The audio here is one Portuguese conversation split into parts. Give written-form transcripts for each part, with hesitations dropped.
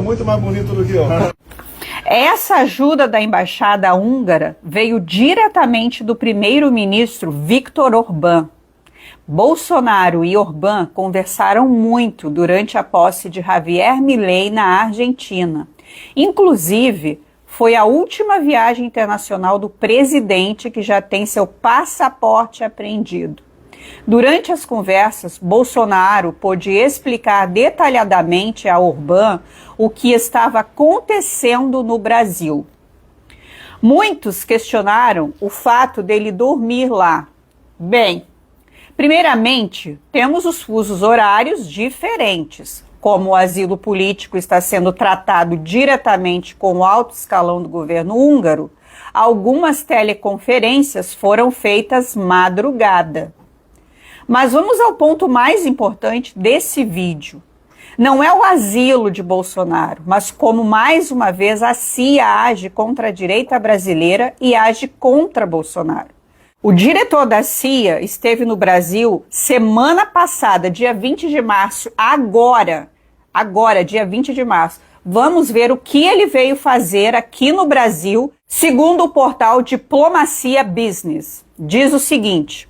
muito mais bonito do que eu. Essa ajuda da embaixada húngara veio diretamente do primeiro-ministro Viktor Orbán. Bolsonaro e Orbán conversaram muito durante a posse de Javier Milei na Argentina. Inclusive, foi a última viagem internacional do presidente que já tem seu passaporte apreendido. Durante as conversas, Bolsonaro pôde explicar detalhadamente a Orbán o que estava acontecendo no Brasil. Muitos questionaram o fato dele dormir lá. Bem, primeiramente, temos os fusos horários diferentes. Como o asilo político está sendo tratado diretamente com o alto escalão do governo húngaro, algumas teleconferências foram feitas madrugada. Mas vamos ao ponto mais importante desse vídeo. Não é o asilo de Bolsonaro, mas como mais uma vez a CIA age contra a direita brasileira e age contra Bolsonaro. O diretor da CIA esteve no Brasil semana passada, dia 20 de março, agora, dia 20 de março. Vamos ver o que ele veio fazer aqui no Brasil, segundo o portal Diplomacia Business. Diz o seguinte: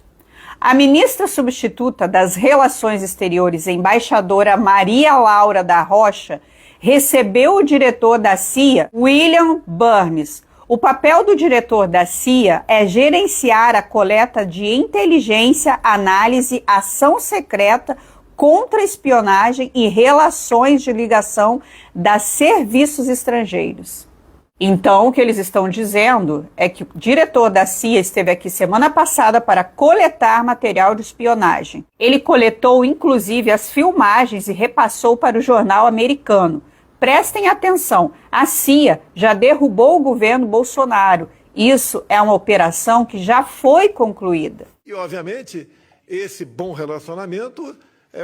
a ministra substituta das Relações Exteriores, embaixadora Maria Laura da Rocha, recebeu o diretor da CIA, William Burns. O papel do diretor da CIA é gerenciar a coleta de inteligência, análise, ação secreta, contra-espionagem e relações de ligação das serviços estrangeiros. Então, o que eles estão dizendo é que o diretor da CIA esteve aqui semana passada para coletar material de espionagem. Ele coletou, inclusive, as filmagens e repassou para o jornal americano. Prestem atenção, a CIA já derrubou o governo Bolsonaro. Isso é uma operação que já foi concluída. E, obviamente, esse bom relacionamento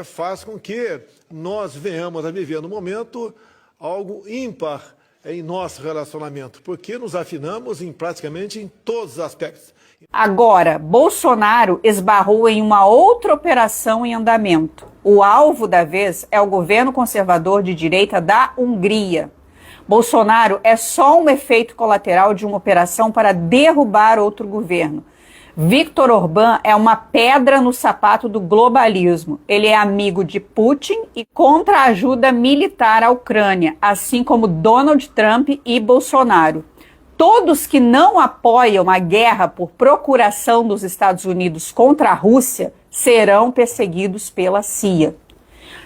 faz com que nós venhamos a viver no momento algo ímpar em nosso relacionamento, porque nos afinamos praticamente em todos os aspectos. Agora, Bolsonaro esbarrou em uma outra operação em andamento. O alvo da vez é o governo conservador de direita da Hungria. Bolsonaro é só um efeito colateral de uma operação para derrubar outro governo. Viktor Orbán é uma pedra no sapato do globalismo. Ele é amigo de Putin e contra a ajuda militar à Ucrânia, assim como Donald Trump e Bolsonaro. Todos que não apoiam a guerra por procuração dos Estados Unidos contra a Rússia serão perseguidos pela CIA.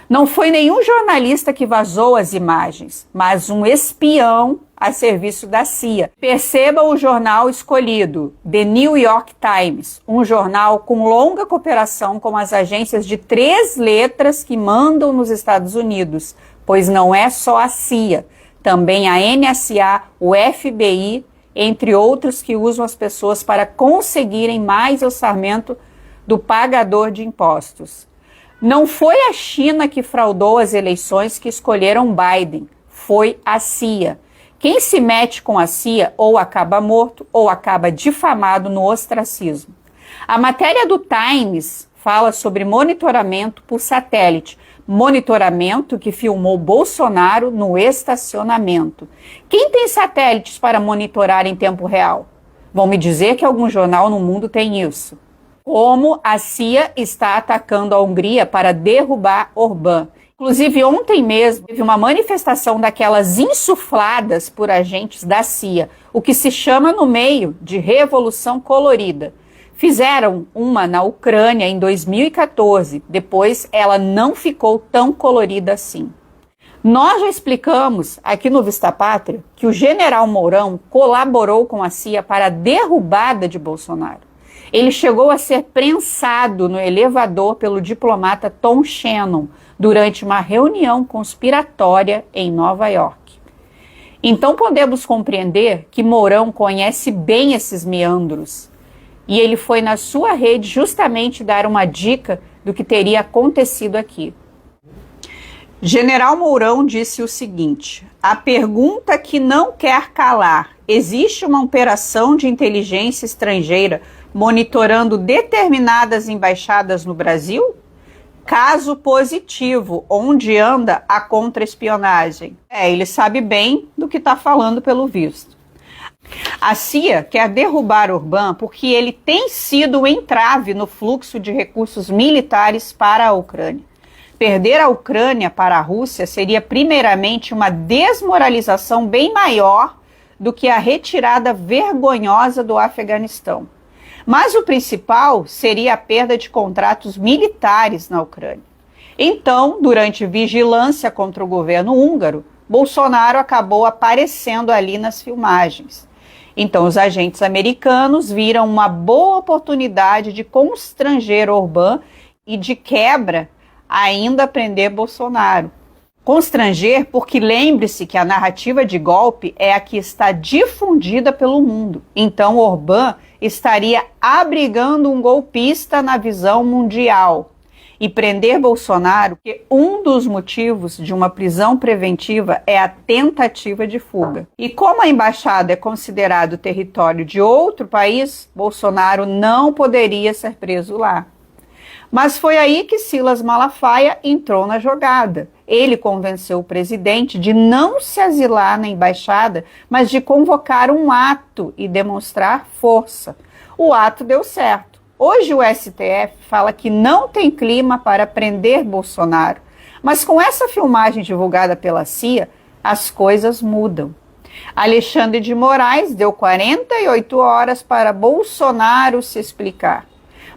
Não foi nenhum jornalista que vazou as imagens, mas um espião a serviço da CIA. Perceba o jornal escolhido, The New York Times, um jornal com longa cooperação com as agências de 3 letras que mandam nos Estados Unidos, pois não é só a CIA, também a NSA, o FBI, entre outros que usam as pessoas para conseguirem mais orçamento do pagador de impostos. Não foi a China que fraudou as eleições que escolheram Biden, foi a CIA. Quem se mete com a CIA ou acaba morto ou acaba difamado no ostracismo. A matéria do Times fala sobre monitoramento por satélite, monitoramento que filmou Bolsonaro no estacionamento. Quem tem satélites para monitorar em tempo real? Vão me dizer que algum jornal no mundo tem isso. Como a CIA está atacando a Hungria para derrubar Orbán. Inclusive, ontem mesmo, teve uma manifestação daquelas insufladas por agentes da CIA, o que se chama no meio de Revolução Colorida. Fizeram uma na Ucrânia em 2014, depois ela não ficou tão colorida assim. Nós já explicamos aqui no Vista Pátria que o general Mourão colaborou com a CIA para a derrubada de Bolsonaro. Ele chegou a ser prensado no elevador pelo diplomata Tom Shannon durante uma reunião conspiratória em Nova York. Então podemos compreender que Mourão conhece bem esses meandros e ele foi na sua rede justamente dar uma dica do que teria acontecido aqui. General Mourão disse o seguinte: a pergunta que não quer calar: existe uma operação de inteligência estrangeira monitorando determinadas embaixadas no Brasil? caso positivo, onde anda a contra-espionagem. Ele sabe bem do que está falando pelo visto. A CIA quer derrubar Orbán porque ele tem sido um entrave no fluxo de recursos militares para a Ucrânia. Perder a Ucrânia para a Rússia seria primeiramente uma desmoralização bem maior do que a retirada vergonhosa do Afeganistão. Mas o principal seria a perda de contratos militares na Ucrânia. Então, durante vigilância contra o governo húngaro, Bolsonaro acabou aparecendo ali nas filmagens. Então, os agentes americanos viram uma boa oportunidade de constranger Orbán e, de quebra, ainda prender Bolsonaro. Constranger porque lembre-se que a narrativa de golpe é a que está difundida pelo mundo. Então, Orbán estaria abrigando um golpista na visão mundial. E prender Bolsonaro, porque um dos motivos de uma prisão preventiva é a tentativa de fuga. E como a embaixada é considerado território de outro país, Bolsonaro não poderia ser preso lá. Mas foi aí que Silas Malafaia entrou na jogada. Ele convenceu o presidente de não se asilar na embaixada, mas de convocar um ato e demonstrar força. O ato deu certo. Hoje o STF fala que não tem clima para prender Bolsonaro, mas com essa filmagem divulgada pela CIA, as coisas mudam. Alexandre de Moraes deu 48 horas para Bolsonaro se explicar.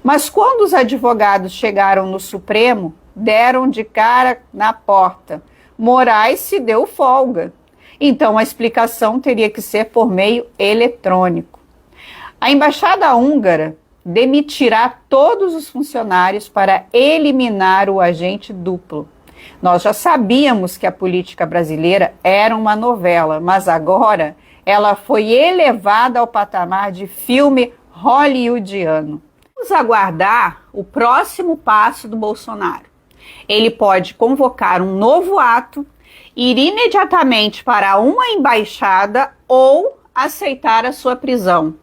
Mas quando os advogados chegaram no Supremo, deram de cara na porta. Moraes se deu folga. Então a explicação teria que ser por meio eletrônico. A embaixada húngara demitirá todos os funcionários para eliminar o agente duplo. Nós já sabíamos que a política brasileira era uma novela, mas agora ela foi elevada ao patamar de filme hollywoodiano. Vamos aguardar o próximo passo do Bolsonaro. Ele pode convocar um novo ato, ir imediatamente para uma embaixada ou aceitar a sua prisão.